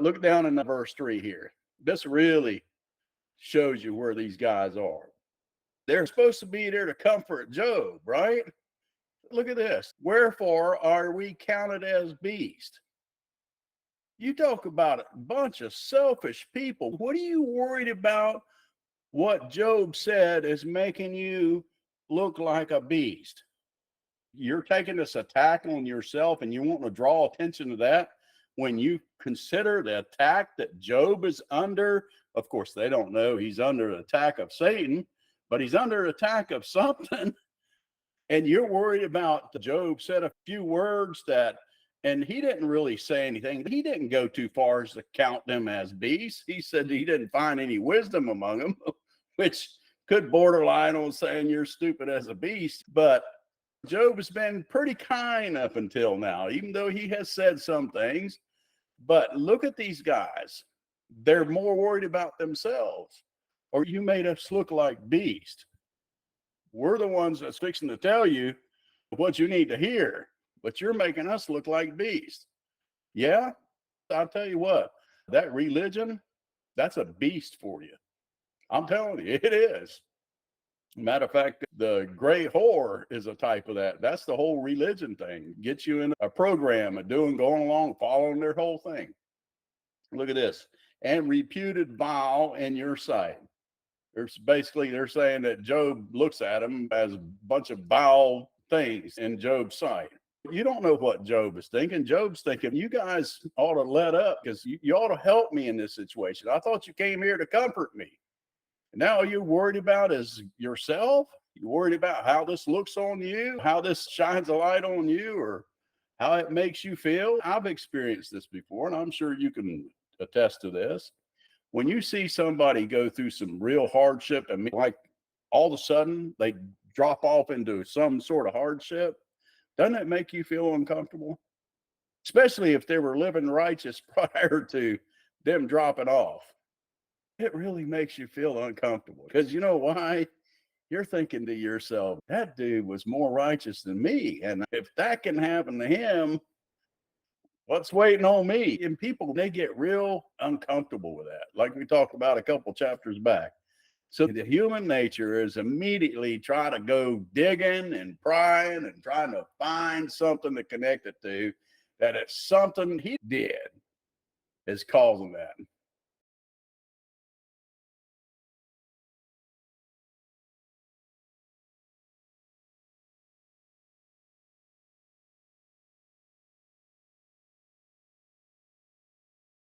Look down in verse 3 here. This really shows you where these guys are. They're supposed to be there to comfort Job, right? Look at this. Wherefore are we counted as beasts? You talk about a bunch of selfish people. What are you worried about? What Job said is making you look like a beast. You're taking this attack on yourself and you want to draw attention to that when you consider the attack that Job is under. Of course, they don't know he's under the attack of Satan, but he's under attack of something. And you're worried about Job said a few words that, and he didn't really say anything. He didn't go too far as to count them as beasts. He said he didn't find any wisdom among them, which could borderline on saying you're stupid as a beast. But Job has been pretty kind up until now, even though he has said some things. But look at these guys. They're more worried about themselves. Or you made us look like beasts. We're the ones that's fixing to tell you what you need to hear, but you're making us look like beasts. Yeah, I'll tell you what, that religion, that's a beast for you. I'm telling you, it is. Matter of fact, the great whore is a type of that. That's the whole religion thing. Get you in a program of going along, following their whole thing. Look at this. And reputed vile in your sight. They're saying that Job looks at him as a bunch of vile things in Job's sight. You don't know what Job is thinking. Job's thinking, you guys ought to let up because you ought to help me in this situation. I thought you came here to comfort me. And now all you're worried about is yourself. You're worried about how this looks on you, how this shines a light on you, or how it makes you feel. I've experienced this before, and I'm sure you can attest to this. When you see somebody go through some real hardship, and like all of a sudden they drop off into some sort of hardship, doesn't it make you feel uncomfortable? Especially if they were living righteous prior to them dropping off. It really makes you feel uncomfortable because you know why? You're thinking to yourself, that dude was more righteous than me. And if that can happen to him, what's waiting on me? And people, they get real uncomfortable with that, like we talked about a couple chapters back. So the human nature is immediately trying to go digging and prying and trying to find something to connect it to, that it's something he did is causing that.